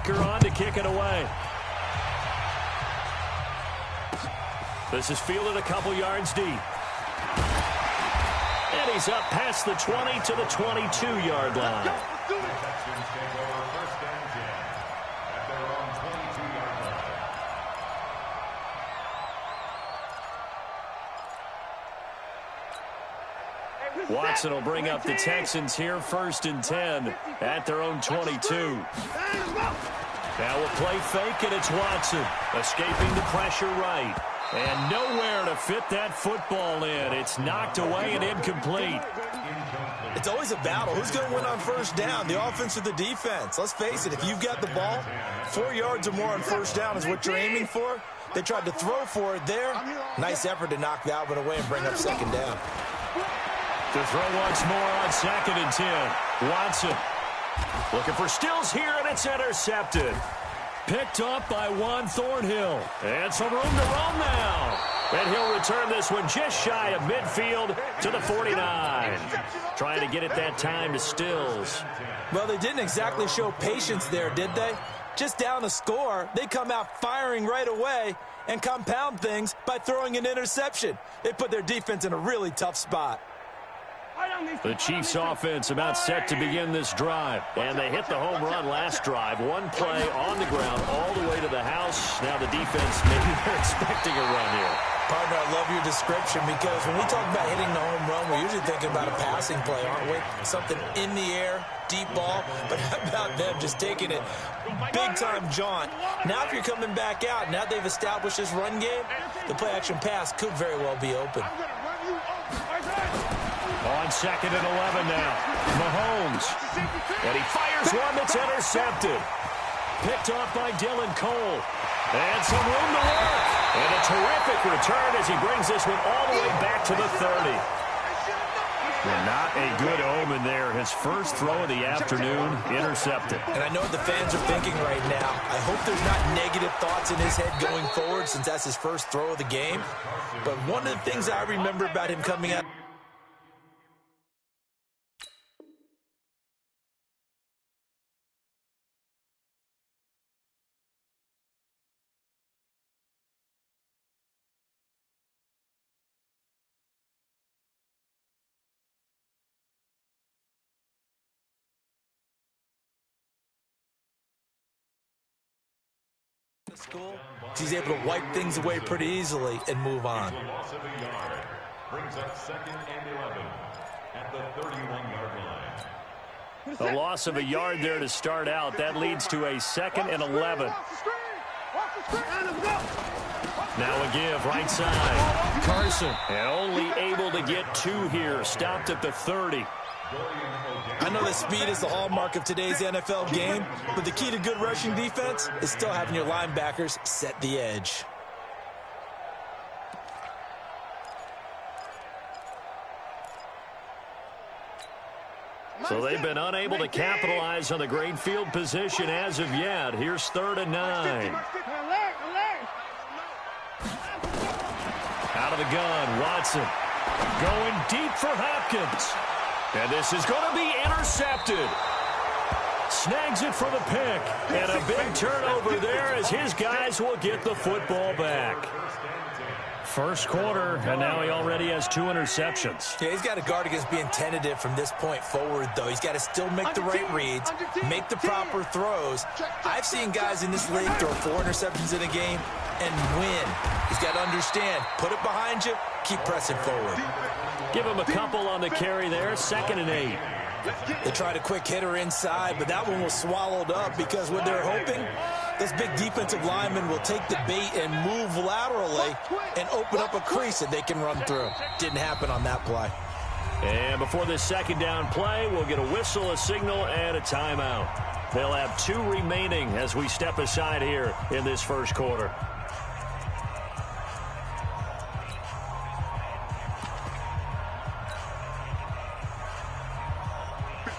kicker on to kick it away. This is fielded a couple yards deep. And he's up past the 20 to the 22-yard line. Watson will bring up the Texans here, 1st and 10 at their own 22. Now we'll play fake, and it's Watson escaping the pressure right. And nowhere to fit that football in. It's knocked away and incomplete. It's always a battle. Who's going to win on 1st down, the offense or the defense? Let's face it, if you've got the ball, 4 yards or more on 1st down is what you're aiming for. They tried to throw for it there. Nice effort to knock that one away and bring up 2nd down. To throw once more on 2nd and 10. Watson looking for Stills here, and it's intercepted. Picked up by Juan Thornhill. And some room to roam now. And he'll return this one just shy of midfield to the 49. Trying to get it that time to Stills. Well, they didn't exactly show patience there, did they? Just down a score, they come out firing right away and compound things by throwing an interception. They put their defense in a really tough spot. The Chiefs offense about set to begin this drive. And they hit the home run last drive. One play on the ground all the way to the house. Now the defense, maybe they're expecting a run here. Partner, I love your description because when we talk about hitting the home run, we're usually thinking about a passing play, aren't we? Something in the air, deep ball. But how about them just taking it big-time jaunt? Now if you're coming back out, now they've established this run game, the play-action pass could very well be open. On 2nd and 11 now. Mahomes. And he fires one that's intercepted. Picked off by Dylan Cole. And some room to work. And a terrific return as he brings this one all the way back to the 30. Well, not a good omen there. His first throw of the afternoon, intercepted. And I know what the fans are thinking right now. I hope there's not negative thoughts in his head going forward since that's his first throw of the game. But one of the things I remember about him coming out, school, he's able to wipe things away pretty easily and move on. Brings up 2nd and 11 at the 31-yard line. A loss of a yard there to start out. That leads to a 2nd and 11. Now a give right side. Carson, and only able to get 2 here. Stopped at the 30. I know that speed is the hallmark of today's NFL game, but the key to good rushing defense is still having your linebackers set the edge. So they've been unable to capitalize on the great field position as of yet. Here's 3rd and 9. Out of the gun, Watson. Going deep for Hopkins. And this is going to be intercepted. Snags it for the pick. And a big turnover there as his guys will get the football back. First quarter, and now he already has 2 interceptions. Yeah, he's got to guard against being tentative from this point forward, though. He's got to still make the right reads, make the proper throws. I've seen guys in this league throw 4 interceptions in a game and win. He's got to understand, put it behind you, keep pressing forward. Give him a couple on the carry there, 2nd and 8. They tried a quick hitter inside, but that one was swallowed up because what they're hoping, this big defensive lineman will take the bait and move laterally and open up a crease that they can run through. Didn't happen on that play. And before this 2nd down play, we'll get a whistle, a signal, and a timeout. They'll have 2 remaining as we step aside here in this first quarter.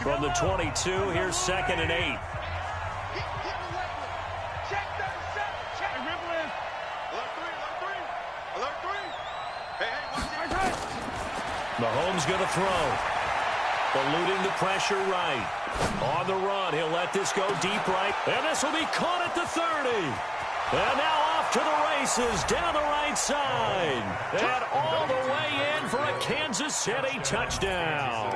From the 22, here's 2nd and 8. Mahomes going to throw. Eluding the pressure right. On the run, he'll let this go deep right, and this will be caught at the 30. And now off to the races down the right side. And all the way in for a Kansas City touchdown.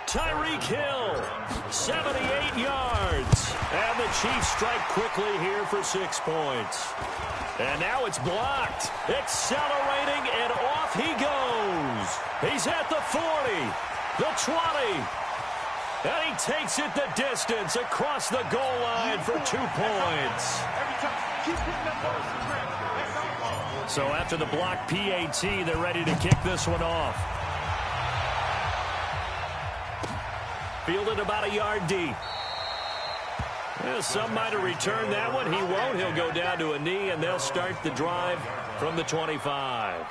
Tyreek Hill, 78 yards. And the Chiefs strike quickly here for 6 points. And now it's blocked. Accelerating, and off he goes. He's at the 40, the 20. And he takes it the distance across the goal line for 2 points. So after the block PAT, they're ready to kick this one off. Fielded about a yard deep. Well, some might have returned that one. He won't. He'll go down to a knee, and they'll start the drive from the 25.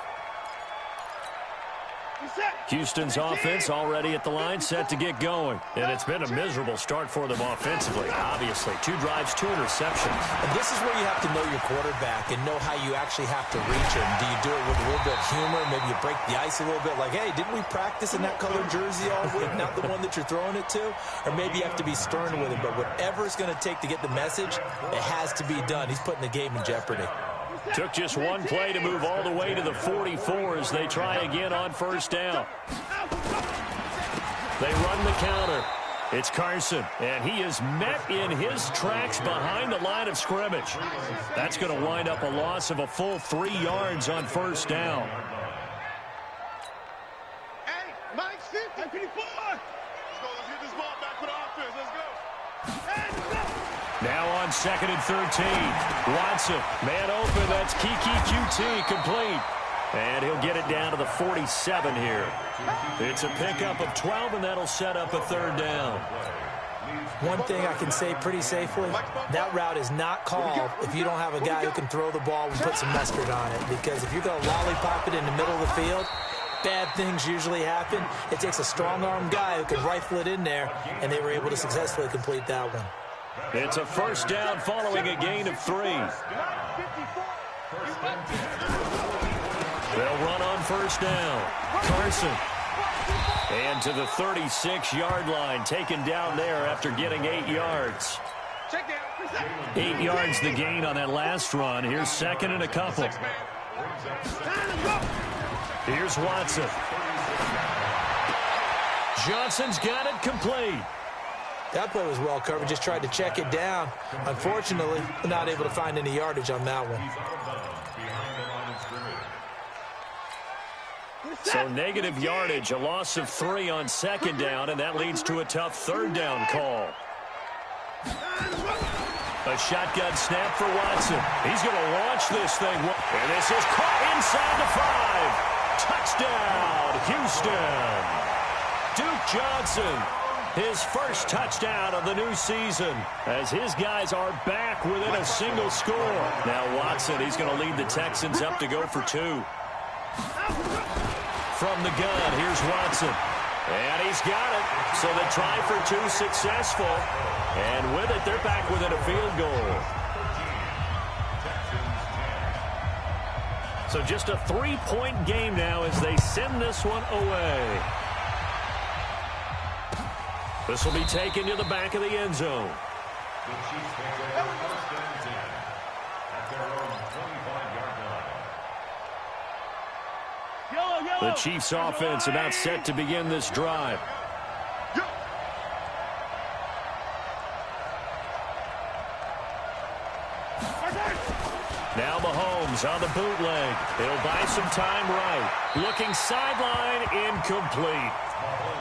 Houston's offense already at the line, set to get going. And it's been a miserable start for them offensively, obviously. 2 drives, 2 interceptions. And this is where you have to know your quarterback and know how you actually have to reach him. Do you do it with a little bit of humor? Maybe you break the ice a little bit, like, hey, didn't we practice in that colored jersey all week, not the one that you're throwing it to? Or maybe you have to be stern with him. But whatever it's going to take to get the message, it has to be done. He's putting the game in jeopardy. Took just one play to move all the way to the 44 as they try again on first down. They run the counter. It's Carson, and he is met in his tracks behind the line of scrimmage. That's going to wind up a loss of a full 3 yards on first down. Hey, Mike, sit. Hey, 54. Let's go. Let's get this ball back for the offense. Let's go. Hey, let's go. Now on 2nd and 13. Watson, man open. That's Kiki QT complete. And he'll get it down to the 47 here. It's a pickup of 12, and that'll set up a 3rd down. One thing I can say pretty safely, that route is not called if you don't have a guy who can throw the ball and put some mustard on it. Because if you're going to lollipop it in the middle of the field, bad things usually happen. It takes a strong-arm guy who can rifle it in there, and they were able to successfully complete that one. It's a first down following a gain of 3. They'll run on first down. Carson. And to the 36-yard line, taken down there after getting 8 yards. 8 yards the gain on that last run. Here's 2nd and a couple. Here's Watson. Johnson's got it complete. That play was well covered. Just tried to check it down. Unfortunately, not able to find any yardage on that one. So negative yardage, a loss of 3 on 2nd down, and that leads to a tough 3rd down call. A shotgun snap for Watson. He's going to launch this thing. And this is caught inside the 5. Touchdown, Houston. Duke Johnson, his first touchdown of the new season, as his guys are back within a single score. Now Watson, he's going to lead the Texans up to go for 2. From the gun, here's Watson. And he's got it. So the try for 2 successful. And with it, they're back within a field goal. So just a 3-point game now as they send this one away. This will be taken to the back of the end zone. The Chiefs offense about set to begin this drive. Now Mahomes on the bootleg. He'll buy some time right. Looking sideline, incomplete.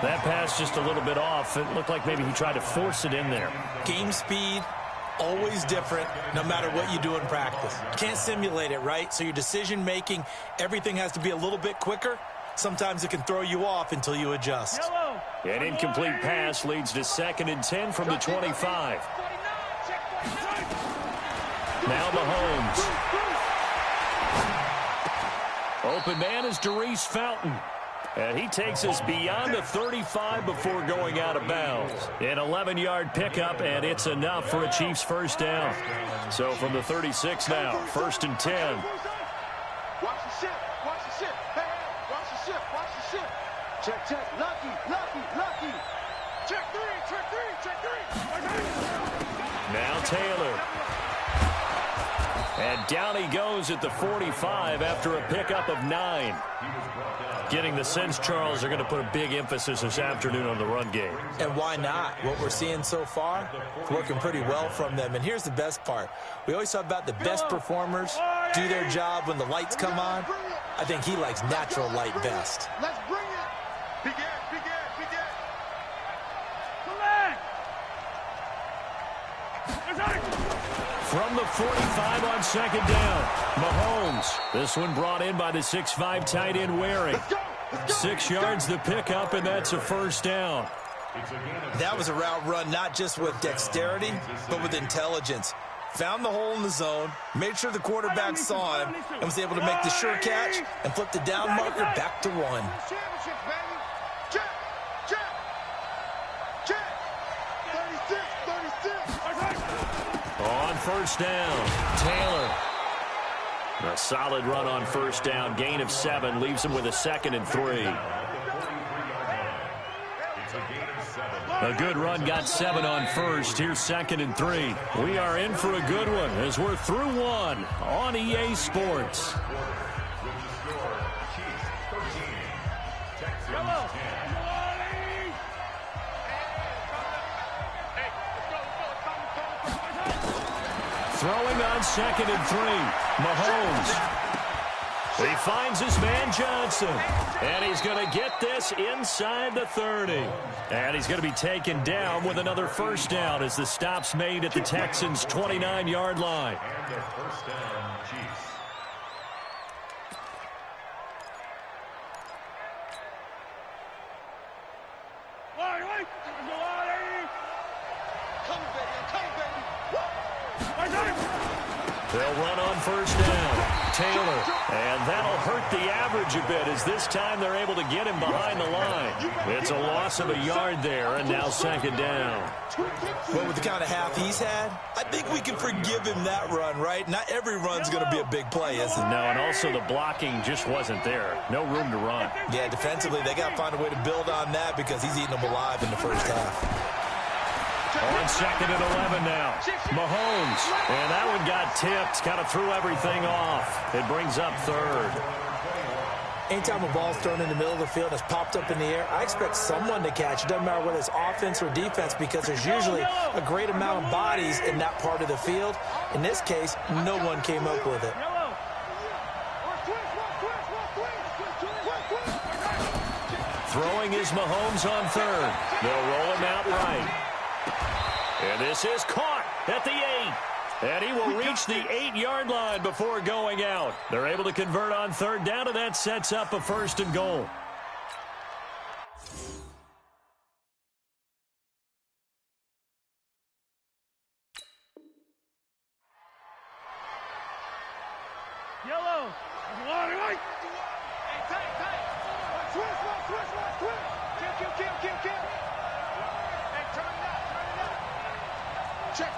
That pass just a little bit off. It looked like maybe he tried to force it in there. Game speed, always different, no matter what you do in practice. You can't simulate it, right? So your decision-making, everything has to be a little bit quicker. Sometimes it can throw you off until you adjust. An incomplete pass leads to 2nd and 10 from the 25. Now Mahomes. Open man is Darius Fountain. And he takes us beyond the 35 before going out of bounds. An 11-yard pickup, and it's enough for a Chiefs first down. So from the 36 now, 1st and 10. Watch the ship. Watch the ship. Hey, watch the ship. Watch the ship. Check, check. Lucky. Check 3. And down he goes at the 45 after a pickup of 9. Getting the sense, Charles, they're going to put a big emphasis this afternoon on the run game. And why not? What we're seeing so far, it's working pretty well from them. And here's the best part. We always talk about the best performers do their job when the lights come on. I think he likes natural light best. Let's bring it. Begin. From the 45 on second down, Mahomes. This one brought in by the 6'5" tight end Waring. 6 yards the pickup, and that's a first down. That was a route run not just with dexterity, but with intelligence. Found the hole in the zone, made sure the quarterback saw him, and was able to make the sure catch and flip the down marker back to 1. On first down, Taylor. A solid run on first down. Gain of 7 leaves him with a 2nd and 3. A good run got 7 on first. Here's 2nd and 3. We are in for a good one as we're through 1 on EA Sports. Throwing on 2nd and 3. Mahomes. He finds his man Johnson. And he's going to get this inside the 30. And he's going to be taken down with another first down as the stop's made at the Texans' 29-yard line. And the first down, Chiefs. They'll run on first down. Taylor. And that'll hurt the average a bit as this time they're able to get him behind the line. It's a loss of a yard there, and now 2nd down. Well, with the kind of half he's had, I think we can forgive him that run, right? Not every run's going to be a big play, is it? No, and also the blocking just wasn't there. No room to run. Yeah, defensively, they got to find a way to build on that because he's eating them alive in the first half. On 2nd and 11 now. Mahomes. And that one got tipped. Kind of threw everything off. It brings up 3rd. Anytime a ball's thrown in the middle of the field and it's popped up in the air, I expect someone to catch. It doesn't matter whether it's offense or defense because there's usually a great amount of bodies in that part of the field. In this case, no one came up with it. Throwing is Mahomes on 3rd. They'll roll him out right. And this is caught at the 8. And he will reach the 8-yard line before going out. They're able to convert on 3rd down, and that sets up a 1st and goal. Yellow. Kill. Check.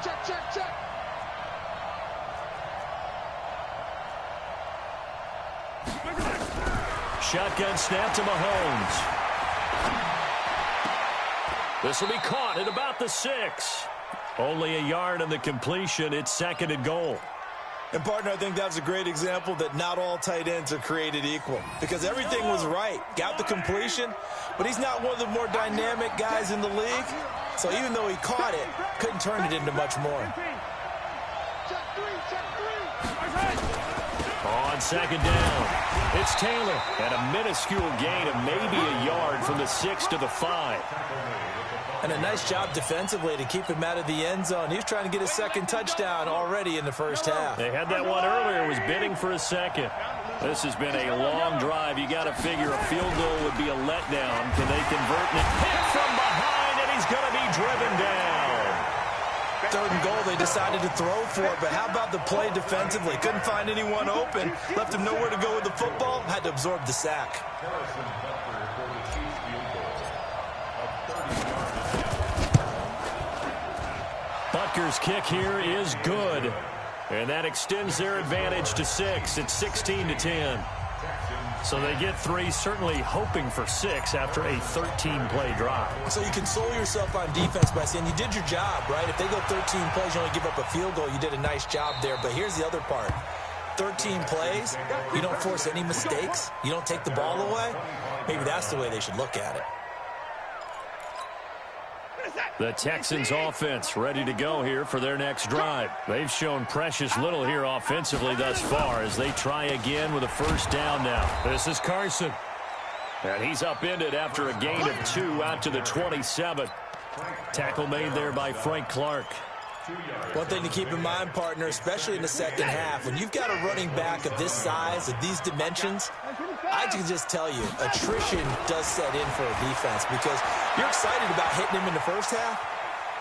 Shotgun snap to Mahomes. This will be caught at about the 6. Only a yard on the completion. It's 2nd and goal. And, partner, I think that's a great example that not all tight ends are created equal because everything was right. Got the completion, but he's not one of the more dynamic guys in the league. So even though he caught it, couldn't turn it into much more. On 2nd down, it's Taylor at a minuscule gain of maybe a yard from the 6 to the 5. And a nice job defensively to keep him out of the end zone. He was trying to get his 2nd touchdown already in the first half. They had that one earlier, was bidding for a 2nd. This has been a long drive. You got to figure a field goal would be a letdown. Can they convert it? Hit from behind, and he's going to be driven down. 3rd and goal, they decided to throw for it, but how about the play defensively? Couldn't find anyone open, left him nowhere to go with the football, had to absorb the sack. Butker's kick here is good, and that extends their advantage to 6. It's 16-10. So they get 3, certainly hoping for 6 after a 13-play drive. So you console yourself on defense by saying you did your job, right? If they go 13 plays, you only give up a field goal, you did a nice job there. But here's the other part. 13 plays, you don't force any mistakes, you don't take the ball away. Maybe that's the way they should look at it. The Texans offense ready to go here for their next drive. They've shown precious little here offensively thus far as they try again with a first down now. This is Carson. And he's upended after a gain of 2 out to the 27. Tackle made there by Frank Clark. One thing to keep in mind, partner, especially in the second half, when you've got a running back of this size, of these dimensions, I can just tell you, attrition does set in for a defense because you're excited about hitting him in the first half.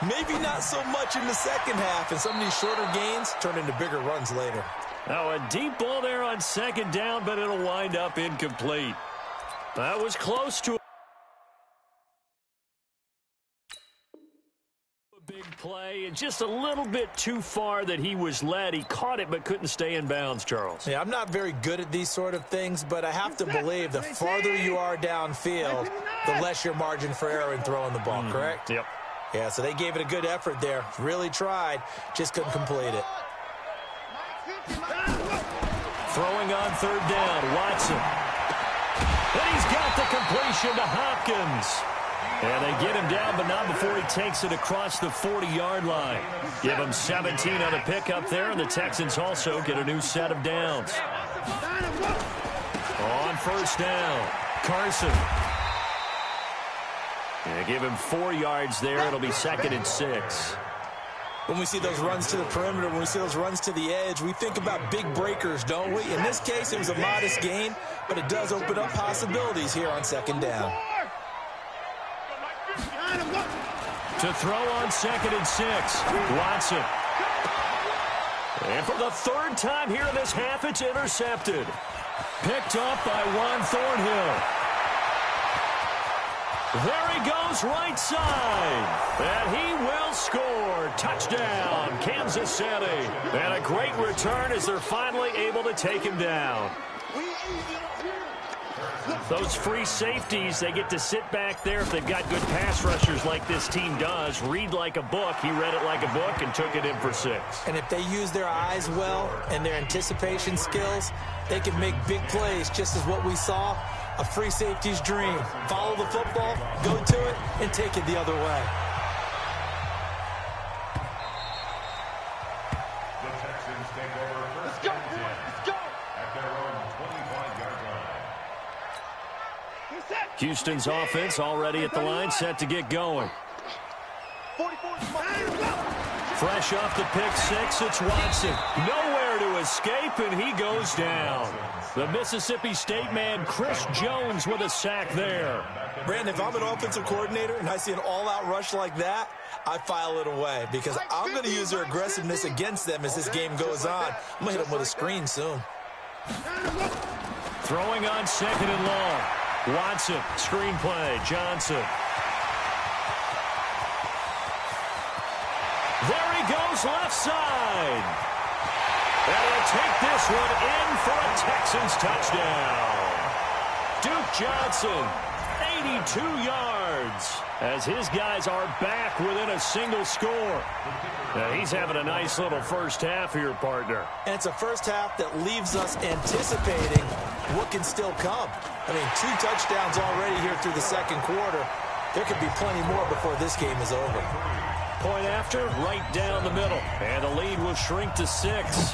Maybe not so much in the second half, and some of these shorter gains turn into bigger runs later. Now a deep ball there on second down, but it'll wind up incomplete. That was close to a big play, and just a little bit too far that he was led. He caught it but couldn't stay in bounds, Charles. Yeah, I'm not very good at these sort of things, but I have to believe the farther you are downfield, the less your margin for error in throwing the ball, correct? Yep. Yeah, so they gave it a good effort there. Really tried, just couldn't complete it. Throwing on third down, Watson. And he's got the completion to Hopkins. And they get him down, but not before he takes it across the 40-yard line. Give him 17 on the pickup there, and the Texans also get a new set of downs. On first down, Carson. And give him 4 yards there. It'll be 2nd and 6. When we see those runs to the perimeter, when we see those runs to the edge, we think about big breakers, don't we? In this case, it was a modest gain, but it does open up possibilities here on second down. To throw on 2nd and 6, Watson. And for the 3rd time here in this half, it's intercepted. Picked up by Juan Thornhill. There he goes, right side. And he will score. Touchdown, Kansas City. And a great return as they're finally able to take him down. Those free safeties, they get to sit back there if they've got good pass rushers like this team does. Read like a book. He read it like a book and took it in for 6. And if they use their eyes well and their anticipation skills, they can make big plays, just as what we saw, a free safety's dream. Follow the football, go to it, and take it the other way. The Texans take over first and 10 at their own 25-yard line. Houston's offense already at the line, set to get going. Fresh off the pick 6, it's Watson. Nowhere to escape, and he goes down. The Mississippi State man, Chris Jones, with a sack there. Brandon, if I'm an offensive coordinator and I see an all-out rush like that, I file it away because I'm going to use their aggressiveness against them as this game goes on. I'm going to hit them with a screen soon. Throwing on 2nd and long. Watson, screen play, Johnson. There he goes, left side. And he'll take this one in for a Texans touchdown. Duke Johnson, 82 yards, as his guys are back within a single score. Now, he's having a nice little first half here, partner. And it's a first half that leaves us anticipating what can still come. I mean, 2 touchdowns already here through the second quarter. There could be plenty more before this game is over. Point after, right down the middle. And the lead will shrink to 6.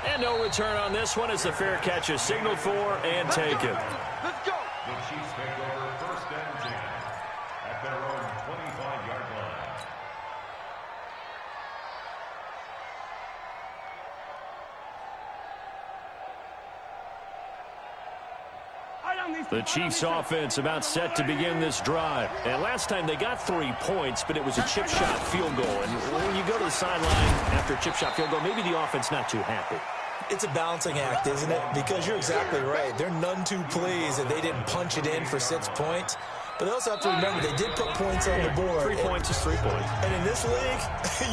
And no return on this one as the fair catch is signaled for and taken. Let's go. The Chiefs take over first and 10 at their own 25-yard line. The Chiefs offense about set to begin this drive. And last time they got 3 points, but it was a chip shot field goal. And when you go to the sideline after a chip shot field goal, maybe the offense not too happy. It's a balancing act, isn't it? Because you're exactly right. They're none too pleased that they didn't punch it in for 6 points. But they also have to remember they did put points on the board. 3 points is 3 points. And in this league,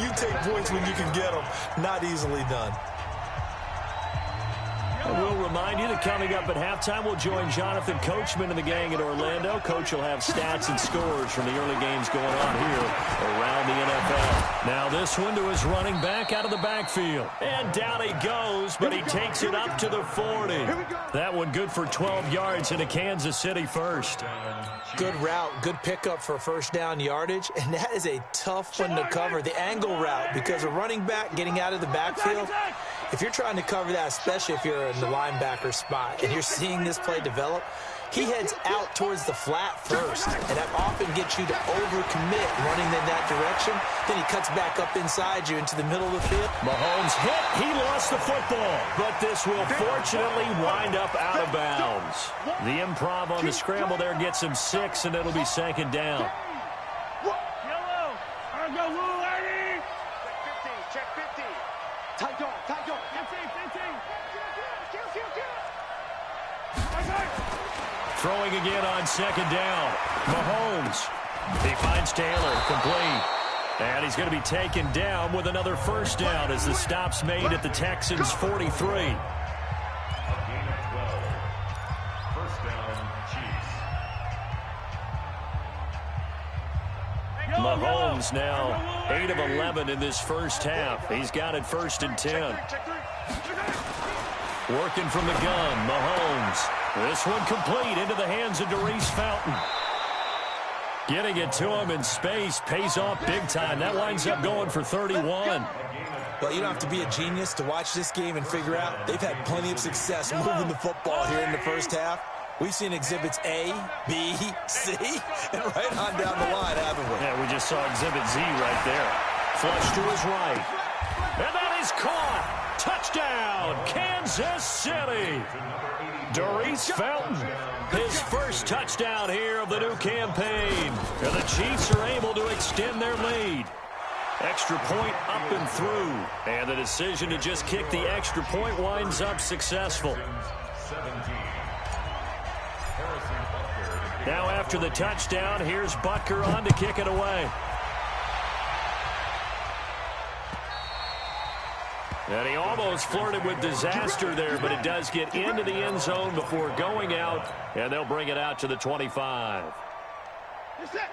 you take points when you can get them. Not easily done. And we'll remind you that coming up at halftime, we'll join Jonathan Coachman and the gang in Orlando. Coach will have stats and scores from the early games going on here around the NFL. Now this one to his running back out of the backfield. And down he goes, but he takes it up to the 40. That one good for 12 yards into Kansas City first. Good route, good pickup for first down yardage, and that is a tough one to cover, the angle route, because a running back getting out of the backfield, if you're trying to cover that, especially if you're in the linebacker spot and you're seeing this play develop, he heads out towards the flat first, and that often gets you to overcommit running in that direction. Then he cuts back up inside you into the middle of the field. Mahomes hit. He lost the football, but this will fortunately wind up out of bounds. The improv on the scramble there gets him 6, and it'll be second down. Yellow. Check 50. Tight dog. 15. Throwing again on second down. Mahomes. He finds Taylor, complete. And he's going to be taken down with another first down as the stop's made at the Texans' 43. A gain of 12. First down, Chiefs. Mahomes now 8 of 11 in this first half. He's got it first and 10. Working from the gun, Mahomes. This one complete into the hands of Darius Fountain. Getting it to him in space pays off big time. That winds up going for 31. Well, you don't have to be a genius to watch this game and figure out they've had plenty of success moving the football here in the first half. We've seen exhibits A, B, C, and right on down the line, haven't we? Yeah, we just saw exhibit Z right there. Flush to his right. And that is caught. Touchdown, Kansas City. Darius Fountain, his first touchdown here of the new campaign. And the Chiefs are able to extend their lead. Extra point up and through. And the decision to just kick the extra point winds up successful. Now after the touchdown, here's Butker on to kick it away. And he almost flirted with disaster there, but it does get into the end zone before going out, and they'll bring it out to the 25.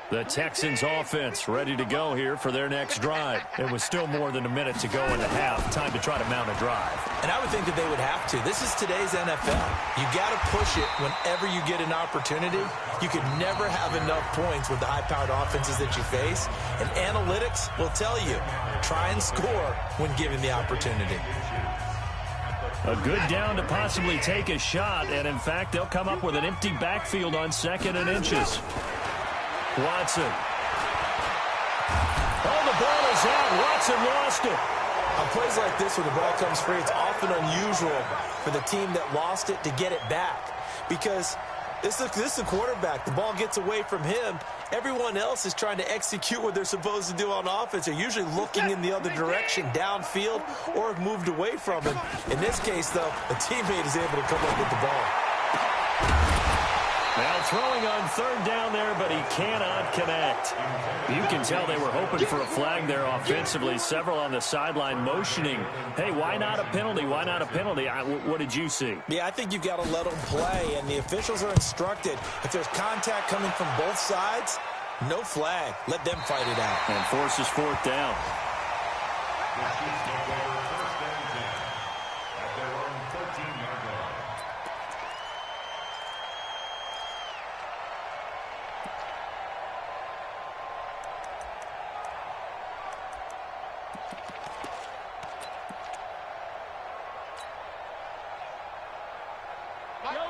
The Texans offense ready to go here for their next drive. It was still more than a minute to go in the half. Time to try to mount a drive. And I would think that they would have to. This is today's NFL. You got to push it whenever you get an opportunity. You can never have enough points with the high-powered offenses that you face. And analytics will tell you, try and score when given the opportunity. A good down to possibly take a shot. And, in fact, they'll come up with an empty backfield on 2nd and inches. Watson. Oh, the ball is out. Watson lost it. On plays like this where the ball comes free, it's often unusual for the team that lost it to get it back. Because this is a quarterback. The ball gets away from him. Everyone else is trying to execute what they're supposed to do on offense. They're usually looking in the other direction, downfield, or have moved away from him. In this case, though, a teammate is able to come up with the ball. Now throwing on 3rd down there, but he cannot connect. You can tell they were hoping for a flag there offensively. Several on the sideline motioning, hey, why not a penalty? Why not a penalty? What did you see? Yeah, I think you've got to let them play, and the officials are instructed. If there's contact coming from both sides, no flag. Let them fight it out. And forces 4th down. The Chiefs take over first and 10 at their own 13-yard line.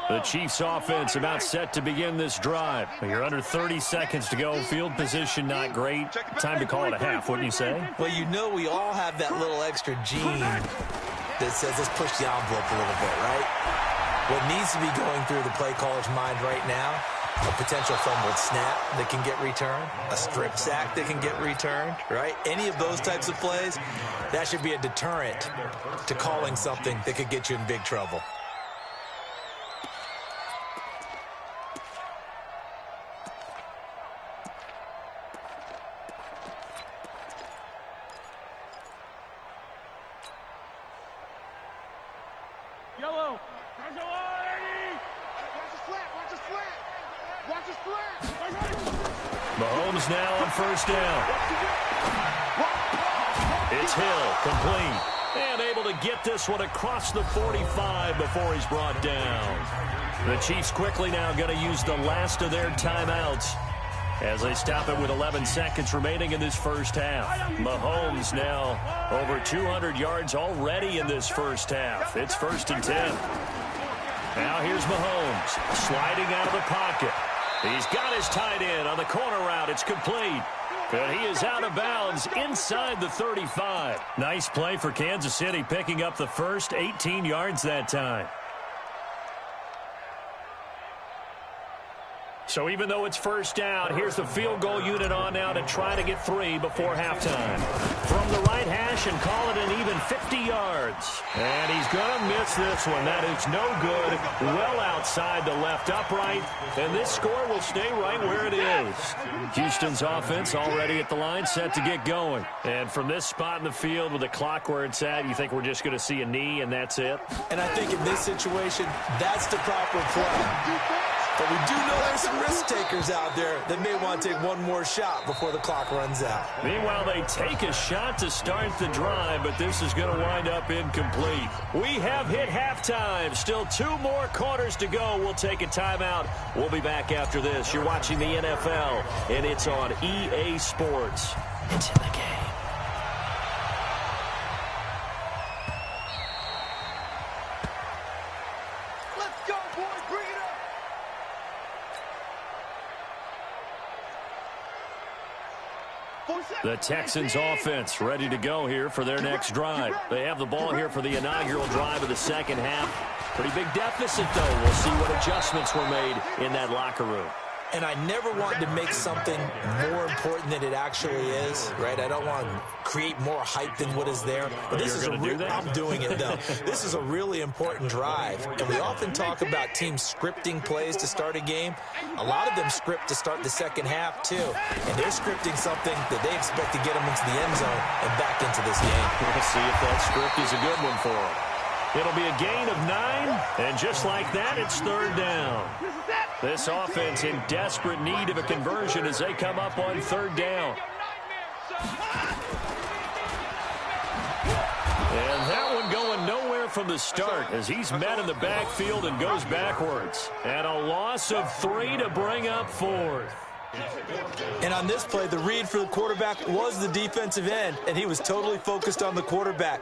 The Chiefs offense about set to begin this drive. You're under 30 seconds to go. Field position not great. Time to call it a half, wouldn't you say? Well, you know we all have that little extra gene that says let's push the envelope a little bit, right? What needs to be going through the play caller's mind right now, a potential fumbled snap that can get returned, a strip sack that can get returned, right? Any of those types of plays, that should be a deterrent to calling something that could get you in big trouble. Yellow. Watch the slant. Watch the slant. Watch the slant. Mahomes now on first down. It's Hill, complete. And able to get this one across the 45 before he's brought down. The Chiefs quickly now going to use the last of their timeouts as they stop it with 11 seconds remaining in this first half. Mahomes now over 200 yards already in this first half. It's 1st and 10. Now here's Mahomes sliding out of the pocket. He's got his tight end on the corner route. It's complete. And he is out of bounds inside the 35. Nice play for Kansas City, picking up the first 18 yards that time. So even though it's first down, here's the field goal unit on now to try to get 3 before halftime. From the right hash and call it an even 50 yards. And he's going to miss this one. That is no good. Well outside the left upright. And this score will stay right where it is. Houston's offense already at the line, set to get going. And from this spot in the field with the clock where it's at, you think we're just going to see a knee and that's it? And I think in this situation, that's the proper play. But we do know there's some risk takers out there that may want to take one more shot before the clock runs out. Meanwhile, they take a shot to start the drive, but this is going to wind up incomplete. We have hit halftime. Still 2 more quarters to go. We'll take a timeout. We'll be back after this. You're watching the NFL, and it's on EA Sports. It's in the game. The Texans offense ready to go here for their next drive. They have the ball here for the inaugural drive of the second half. Pretty big deficit, though. We'll see what adjustments were made in that locker room. And I never want to make something more important than it actually is, right? I don't want to create more hype than what is there. But this is I'm doing it, though. This is a really important drive. And we often talk about teams scripting plays to start a game. A lot of them script to start the second half, too. And they're scripting something that they expect to get them into the end zone and back into this game. We'll see if that script is a good one for them. It'll be a gain of 9, and just like that, it's 3rd down. This offense in desperate need of a conversion as they come up on 3rd down. And that one going nowhere from the start as he's met in the backfield and goes backwards. And a loss of 3 to bring up 4th. And on this play, the read for the quarterback was the defensive end, and he was totally focused on the quarterback.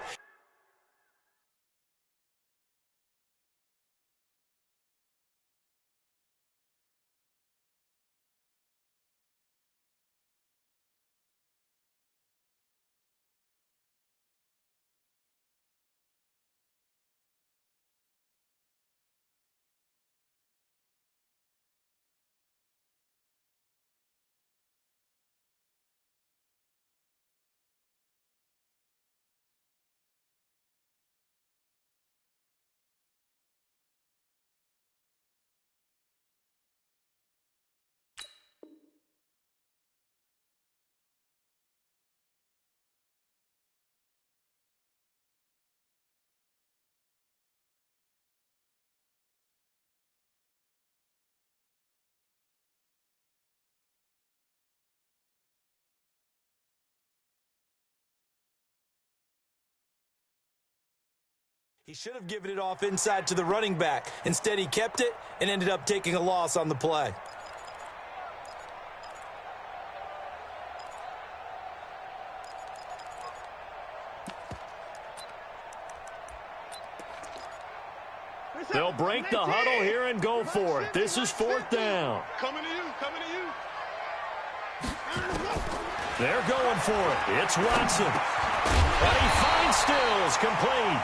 He should have given it off inside to the running back. Instead, he kept it and ended up taking a loss on the play. They'll break the huddle here and go for it. This is 4th down. Coming to you, coming to you. They're going for it. It's Watson. And he finds Stills, complete.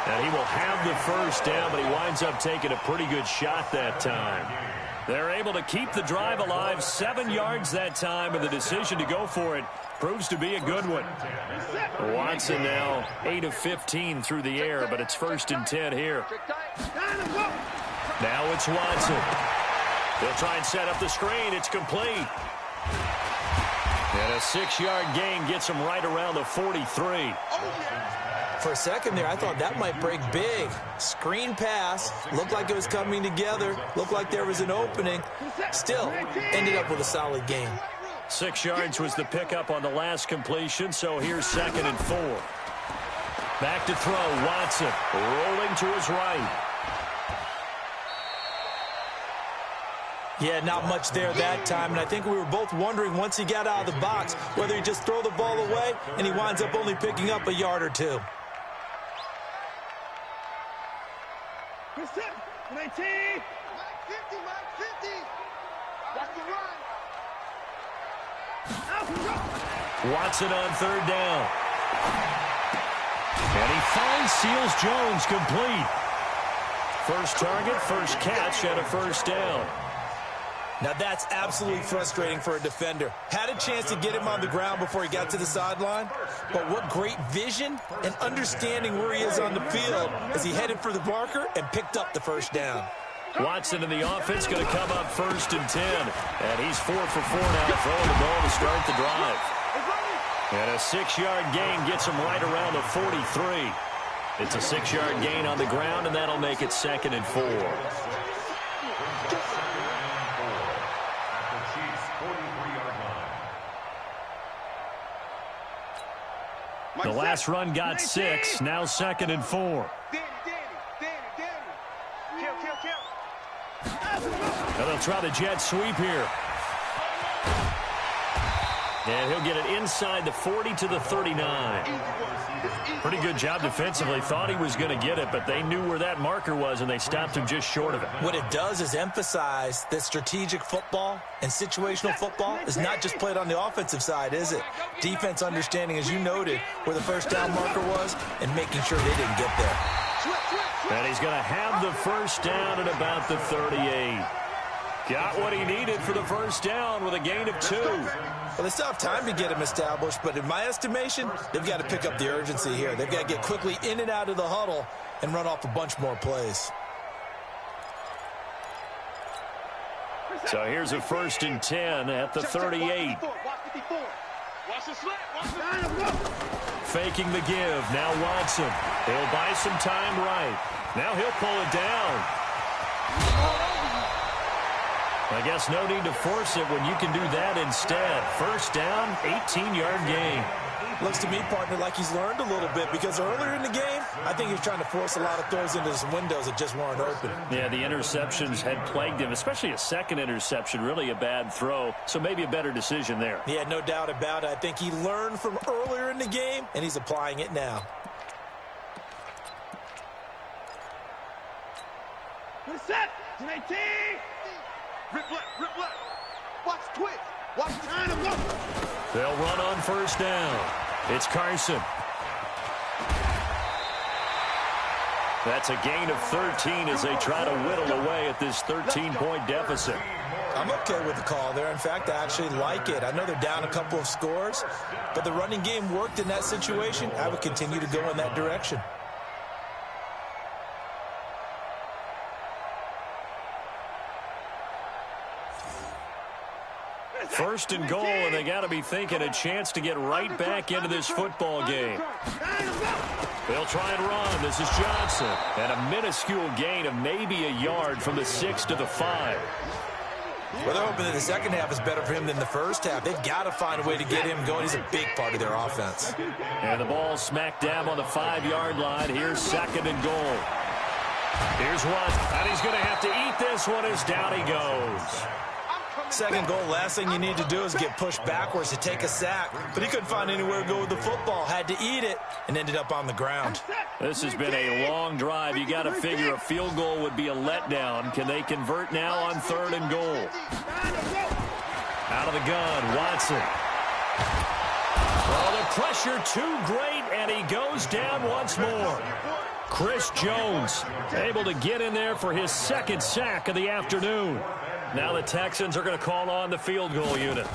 And he will have the first down, but he winds up taking a pretty good shot that time. They're able to keep the drive alive, 7 yards that time, and the decision to go for it proves to be a good one. Watson now 8 of 15 through the air, but it's 1st and 10 here. Now it's Watson. They'll try and set up the screen. It's complete. And a 6-yard gain gets him right around the 43. For a second there, I thought that might break big. Screen pass, looked like it was coming together, looked like there was an opening. Still, ended up with a solid gain. 6 yards was the pickup on the last completion, so here's 2nd and 4. Back to throw, Watson, rolling to his right. Yeah, not much there that time, and I think we were both wondering once he got out of the box whether he'd just throw the ball away, and he winds up only picking up a yard or two. 19. Mike 50, Mike 50. Watch the run. Watson on 3rd down. And he finds Seals Jones complete. First target, first catch, and a 1st down. Now that's absolutely frustrating for a defender. Had a chance to get him on the ground before he got to the sideline, but what great vision and understanding where he is on the field as he headed for the marker and picked up the 1st down. Watson in the offense going to come up 1st and 10. And he's 4 for 4 now, throwing the ball to start the drive. And a 6-yard gain gets him right around the 43. It's a 6-yard gain on the ground, and that'll make it 2nd and 4. The last run got 6, now 2nd and 4. Now they'll try the jet sweep here. And he'll get it inside the 40 to the 39. Pretty good job defensively. Thought he was going to get it, but they knew where that marker was, and they stopped him just short of it. What it does is emphasize that strategic football and situational football is not just played on the offensive side, is it? Defense understanding, as you noted, where the 1st down marker was and making sure they didn't get there. And he's going to have the 1st down at about the 38. Got what he needed for the 1st down with a gain of 2. Well, they still have time to get him established, but in my estimation, they've got to pick up the urgency here. They've got to get quickly in and out of the huddle and run off a bunch more plays. So here's a 1st and 10 at the 38. Faking the give. Now Watson. He'll buy some time right. Now he'll pull it down. I guess no need to force it when you can do that instead. 1st down, 18-yard gain. Looks to me, partner, like he's learned a little bit because earlier in the game, I think he was trying to force a lot of throws into some windows that just weren't open. Yeah, the interceptions had plagued him, especially a 2nd interception, really a bad throw. So maybe a better decision there. Yeah, no doubt about it. I think he learned from earlier in the game, and he's applying it now. Set. 19. Rip left. Watch twitch. Watch time to go. They'll run on 1st down. It's Carson. That's a gain of 13 as they try to whittle away at this 13-point deficit. I'm okay with the call there. In fact, I actually like it. I know they're down a couple of scores, but the running game worked in that situation. I would continue to go in that direction. 1st and goal, and they got to be thinking a chance to get right back into this football game. They'll try and run. This is Johnson. And a minuscule gain of maybe a yard from the 6 to the 5. Well, they're hoping that the second half is better for him than the first half. They've got to find a way to get him going. He's a big part of their offense. And the ball smack dab on the 5-yard line. Here's 2nd and goal. Here's one. And he's going to have to eat this one as down he goes. 2nd goal, last thing you need to do is get pushed backwards to take a sack. But he couldn't find anywhere to go with the football. Had to eat it and ended up on the ground. This has been a long drive. You got to figure a field goal would be a letdown. Can they convert now on 3rd and goal? Out of the gun, Watson. Oh, the pressure too great, and he goes down once more. Chris Jones able to get in there for his 2nd sack of the afternoon. Now the Texans are going to call on the field goal unit.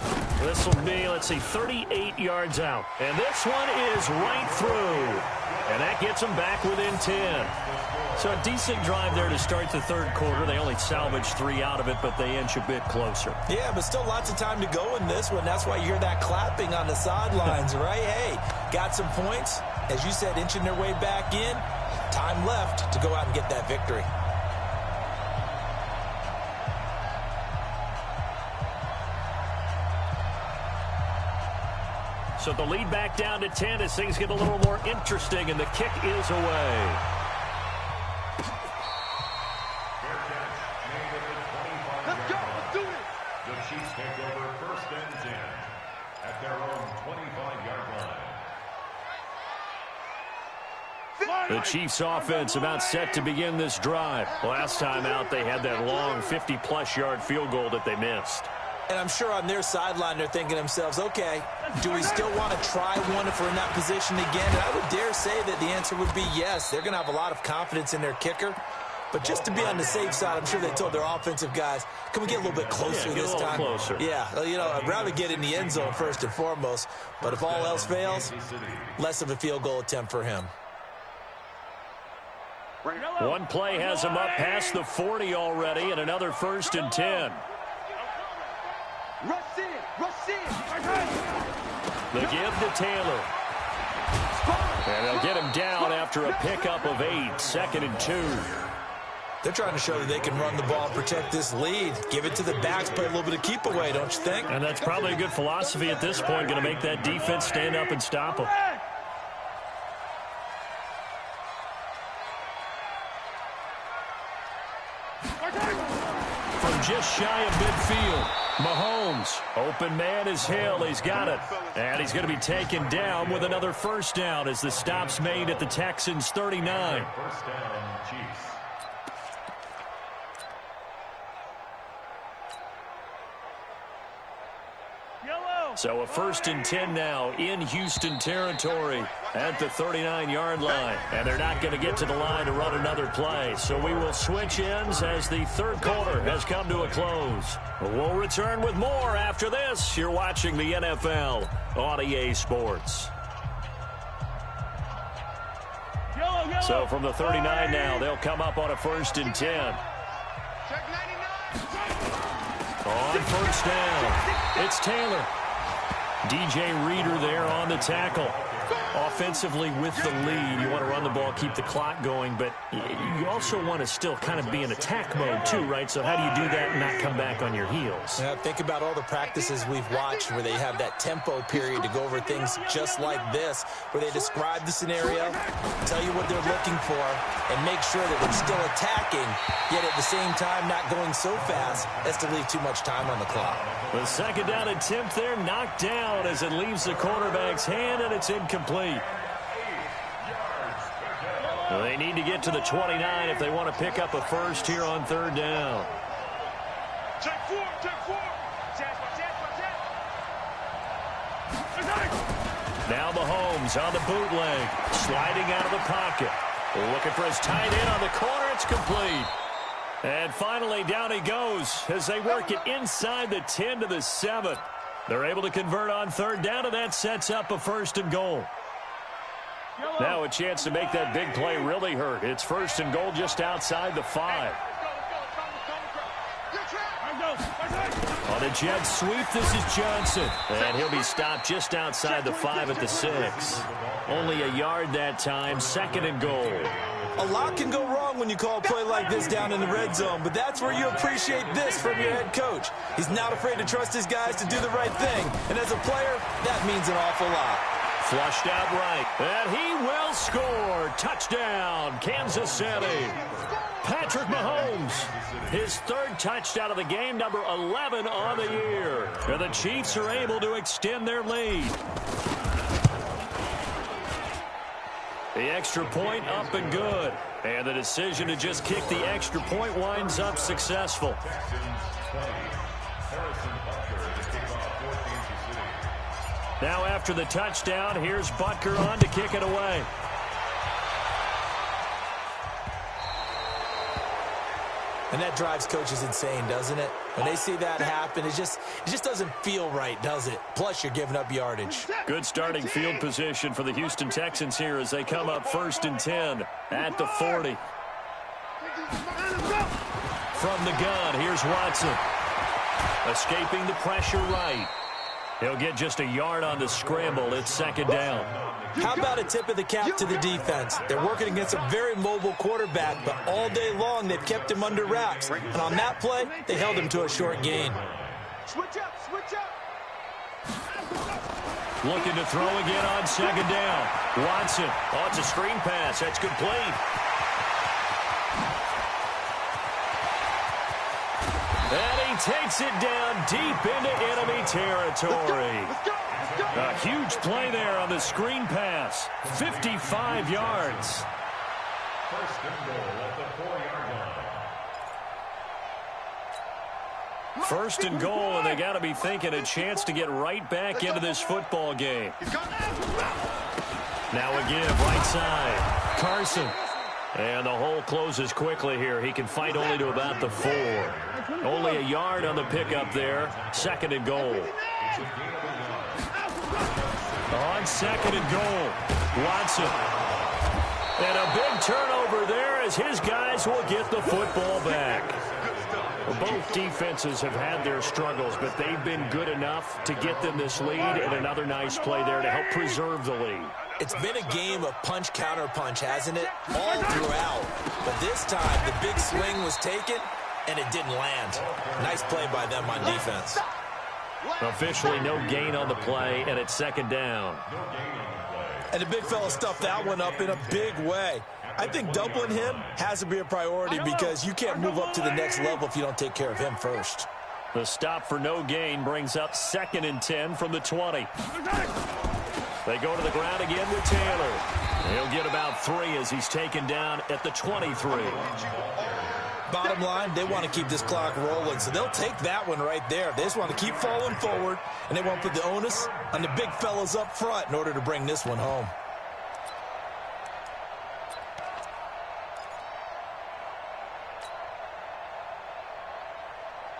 This will be, let's see, 38 yards out. And this one is right through. And that gets them back within 10. So a decent drive there to start the 3rd quarter. They only salvaged 3 out of it, but they inch a bit closer. Yeah, but still lots of time to go in this one. That's why you hear that clapping on the sidelines, right? Hey, got some points. As you said, inching their way back in. Time left to go out and get that victory. So the lead back down to 10 as things get a little more interesting, and the kick is away. Let's go. Let's do this. The Chiefs take over first and 10 at their own 25-yard line. The Chiefs offense about set to begin this drive. Last time out, they had that long 50-plus yard field goal that they missed. And I'm sure on their sideline they're thinking to themselves, okay, do we still want to try one if we're in that position again? And I would dare say that the answer would be yes. They're going to have a lot of confidence in their kicker. But just to be on the safe side, I'm sure they told their offensive guys, can we get a little bit closer this time? Closer. Yeah, you know, I'd rather get in the end zone first and foremost. But if all else fails, less of a field goal attempt for him. One play has him up past the 40 already, and another first and 10. Rush in. Rush in. The give to Taylor. And they'll get him down after a pickup of 8, 2nd and 2. They're trying to show that they can run the ball, protect this lead. Give it to the backs, play a little bit of keep away, don't you think? And that's probably a good philosophy at this point, going to make that defense stand up and stop them. From just shy of midfield, Mahomes, open man is Hill. He's got it. And he's going to be taken down with another first down as the stop's made at the Texans' 39. First down, Chiefs. So a first and 10 now in Houston territory at the 39-yard line. And they're not going to get to the line to run another play. So we will switch ends as the third quarter has come to a close. We'll return with more after this. You're watching the NFL on EA Sports. So from the 39 now, they'll come up on a first and 10. On first down, it's Taylor. DJ Reader there on the tackle. Offensively with the lead, you want to run the ball, keep the clock going, but you also want to still kind of be in attack mode too, right? So how do you do that and not come back on your heels? Yeah, think about all the practices we've watched where they have that tempo period to go over things just like this, where they describe the scenario, tell you what they're looking for, and make sure that they're still attacking, yet at the same time not going so fast as to leave too much time on the clock. The second down attempt there knocked down as it leaves the quarterback's hand, and it's incomplete. They need to get to the 29 if they want to pick up a first here on third down. Check four. Now Mahomes on the bootleg, sliding out of the pocket. Looking for his tight end on the corner. It's complete. And finally, down he goes as they work it inside the 10 to the 7. They're able to convert on third down, and that sets up a first and goal. Now a chance to make that big play really hurt. It's first and goal just outside the 5. On a jet sweep, this is Johnson. And he'll be stopped just outside the 5 at the 6. Only a yard that time, second and goal. A lot can go wrong when you call a play like this down in the red zone, but that's where you appreciate this from your head coach. He's not afraid to trust his guys to do the right thing, and as a player, that means an awful lot. Flushed out right, and he will score. Touchdown, Kansas City. Patrick Mahomes, his third touchdown of the game, number 11 on the year. And the Chiefs are able to extend their lead. The extra point up and good. And the decision to just kick the extra point winds up successful. Now after the touchdown, here's Butker on to kick it away. And that drives coaches insane, doesn't it? When they see that happen, it just doesn't feel right, does it? Plus, you're giving up yardage. Good starting field position for the Houston Texans here as they come up first and 10 at the 40. From the gun, here's Watson. Escaping the pressure right. He'll get just a yard on the scramble. It's second down. How about a tip of the cap to the defense? They're working against a very mobile quarterback, but all day long they've kept him under wraps. And on that play, they held him to a short gain. Switch up, switch up. Looking to throw again on second down. Watson. Oh, it's a screen pass. That's complete. And he takes it down deep into enemy territory. A huge play there on the screen pass. 55 yards. First and goal at the 4-yard line. First and goal, and they got to be thinking a chance to get right back into this football game. Now again, right side. Carson. And the hole closes quickly here. He can fight only to about the 4. Only a yard on the pickup there. Second and goal. On second and goal, Watson. And a big turnover there as his guys will get the football back. Both defenses have had their struggles, but they've been good enough to get them this lead, and another nice play there to help preserve the lead. It's been a game of punch-counter-punch, hasn't it? All throughout. But this time, the big swing was taken, and it didn't land. Nice play by them on defense. Officially no gain on the play, and it's second down. And the big fella stuffed that one up in a big way. I think doubling him has to be a priority because you can't move up to the next level if you don't take care of him first. The stop for no gain brings up second and 10 from the 20. They go to the ground again with Taylor. He'll get about 3 as he's taken down at the 23. Bottom line, they want to keep this clock rolling, so they'll take that one right there. They just want to keep falling forward, and they want to put the onus on the big fellas up front in order to bring this one home.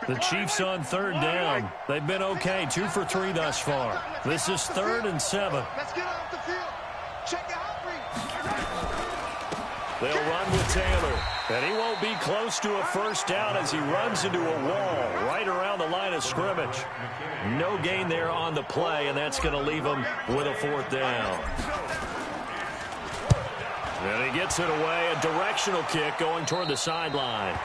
The Chiefs on third down. They've been okay, 2 for 3 thus far. This is 3rd and 7. Let's get off the field. Check the out read. They'll run with Taylor. And he won't be close to a first down as he runs into a wall right around the line of scrimmage. No gain there on the play, and that's going to leave him with a 4th down. And he gets it away, a directional kick going toward the sideline.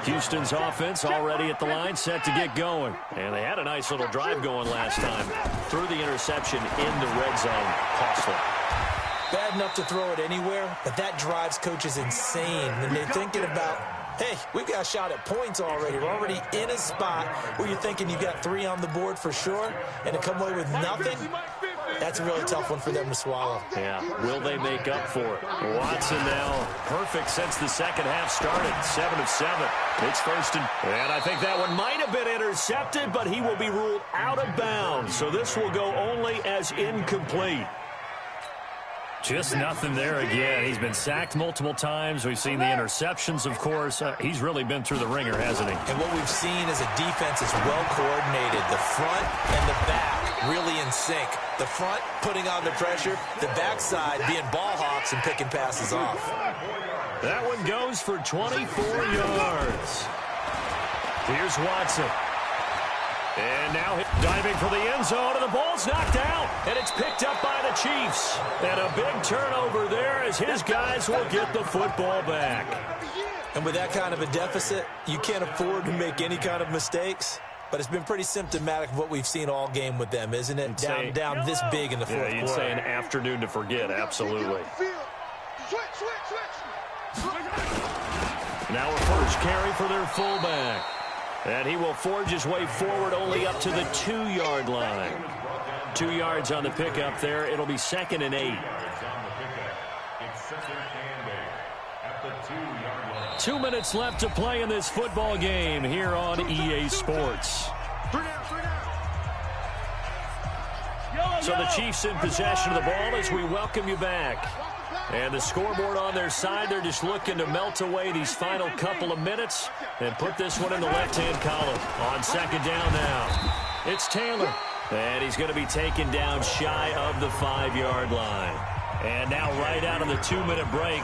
Houston's offense already at the line, set to get going. And they had a nice little drive going last time. Threw the interception in the red zone. Costly. Bad enough to throw it anywhere, but that drives coaches insane when they're thinking about, hey, we've got a shot at points already. We're already in a spot where you're thinking you've got 3 on the board for sure, and to come away with nothing, that's a really tough one for them to swallow. Yeah, will they make up for it? Watson now perfect since the second half started. 7 of 7. It's first and I think that one might have been intercepted, but he will be ruled out of bounds. So this will go only as incomplete. Just nothing there again. He's been sacked multiple times. We've seen the interceptions, of course. He's really been through the ringer, hasn't he? And what we've seen is a defense is well coordinated. The front and the back really in sync. The front putting on the pressure, the backside being ball hawks and picking passes off. That one goes for 24 yards. Here's Watson. And now diving for the end zone, and the ball's knocked out. And it's picked up by the Chiefs. And a big turnover there as his guys will get the football back. And with that kind of a deficit, you can't afford to make any kind of mistakes. But it's been pretty symptomatic of what we've seen all game with them, isn't it? Down this big in the fourth quarter. You'd say an afternoon to forget, absolutely. Now a first carry for their fullback. And he will forge his way forward only up to the 2-yard line. 2 yards on the pickup there. It'll be 2nd and 8. 2 minutes left to play in this football game here on EA Sports. So the Chiefs in possession of the ball as we welcome you back. And the scoreboard on their side, they're just looking to melt away these final couple of minutes and put this one in the left-hand column. On second down now, it's Taylor. And he's going to be taken down shy of the 5-yard line. And now right out of the 2-minute break,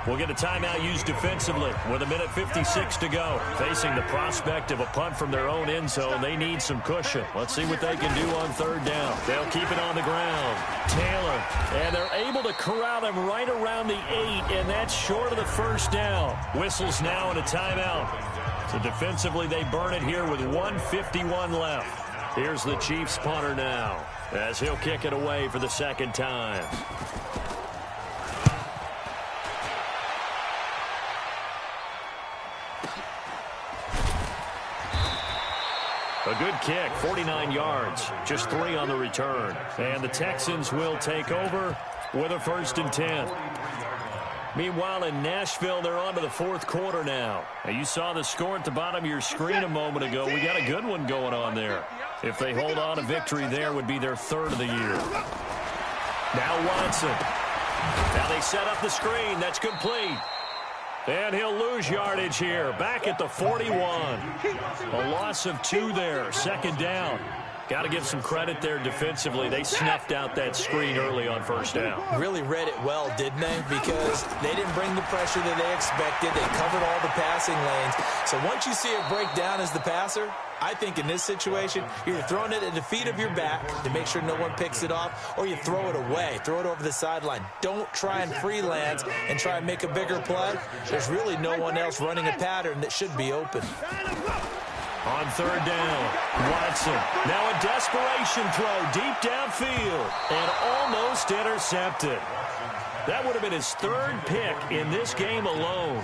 will get a timeout used defensively with 1:56 to go. Facing the prospect of a punt from their own end zone, they need some cushion. Let's see what they can do on third down. They'll keep it on the ground. Taylor, and they're able to corral him right around the 8, and that's short of the first down. Whistles now and a timeout. So defensively, they burn it here with 1:51 left. Here's the Chiefs punter now, as he'll kick it away for the second time. A good kick, 49 yards, just 3 on the return. And the Texans will take over with a 1st and 10. Meanwhile, in Nashville, they're on to the 4th quarter now. You saw the score at the bottom of your screen a moment ago. We got a good one going on there. If they hold on, a victory there would be their 3rd of the year. Now Watson. Now they set up the screen. That's complete. And he'll lose yardage here. Back at the 41. A loss of 2 there. 2nd down. Got to give some credit there defensively. They snuffed out that screen early on 1st down. Really read it well, didn't they? Because they didn't bring the pressure that they expected. They covered all the passing lanes. So once you see it break down as the passer, I think in this situation, you're throwing it at the feet of your back to make sure no one picks it off, or you throw it away, throw it over the sideline. Don't try and freelance and try and make a bigger play. There's really no one else running a pattern that should be open. On 3rd down, Watson. Now a desperation throw deep downfield and almost intercepted. That would have been his 3rd pick in this game alone.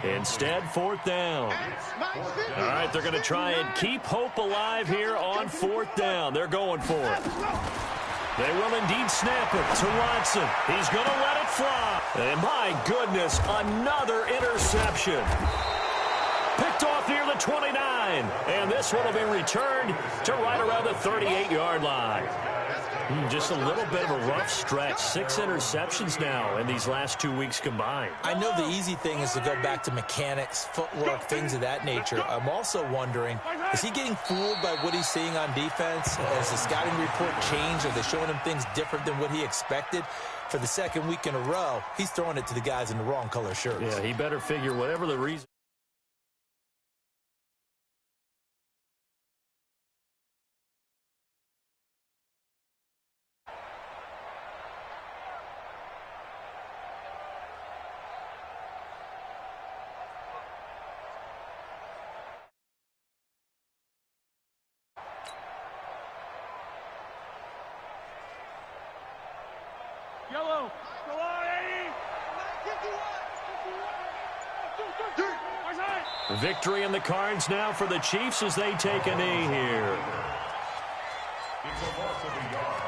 Instead, 4th down. All right, they're going to try and keep hope alive here on 4th down. They're going for it. They will indeed snap it to Watson. He's going to let it fly. And my goodness, another interception. Picked off near the 29. And this one will be returned to right around the 38-yard line. Just a little bit of a rough stretch. 6 interceptions now in these last 2 weeks combined. I know the easy thing is to go back to mechanics, footwork, things of that nature. I'm also wondering, is he getting fooled by what he's seeing on defense? Has the scouting report changed? Are they showing him things different than what he expected? For the 2nd week in a row, he's throwing it to the guys in the wrong color shirts. Yeah, he better figure whatever the reason. Yellow. Go on, 80. Victory in the cards now for the Chiefs as they take a knee here. It's a loss of a yard,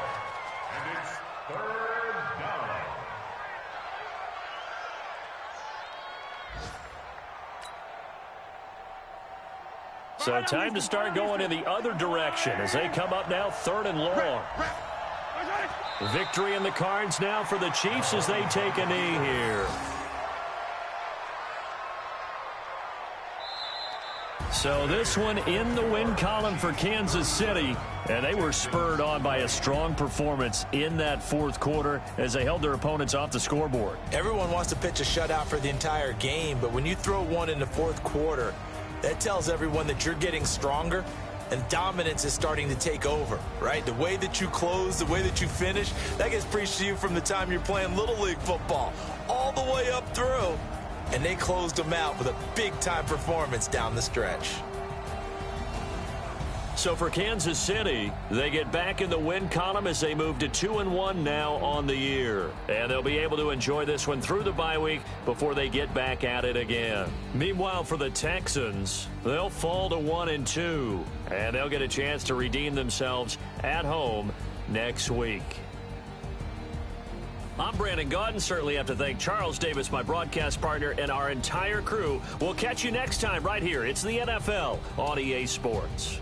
and it's 3rd down. So time to start going in the other direction as they come up now 3rd and long. Victory in the cards now for the Chiefs as they take a knee here. So this one in the win column for Kansas City, and they were spurred on by a strong performance in that 4th quarter as they held their opponents off the scoreboard. Everyone wants to pitch a shutout for the entire game, but when you throw one in the 4th quarter, that tells everyone that you're getting stronger and dominance is starting to take over, right? The way that you close, the way that you finish, that gets preached to you from the time you're playing Little League football all the way up through. And they closed them out with a big-time performance down the stretch. So for Kansas City, they get back in the win column as they move to 2-1 now on the year. And they'll be able to enjoy this one through the bye week before they get back at it again. Meanwhile, for the Texans, they'll fall to 1-2. And they'll get a chance to redeem themselves at home next week. I'm Brandon Gaudin. Certainly have to thank Charles Davis, my broadcast partner, and our entire crew. We'll catch you next time right here. It's the NFL on EA Sports.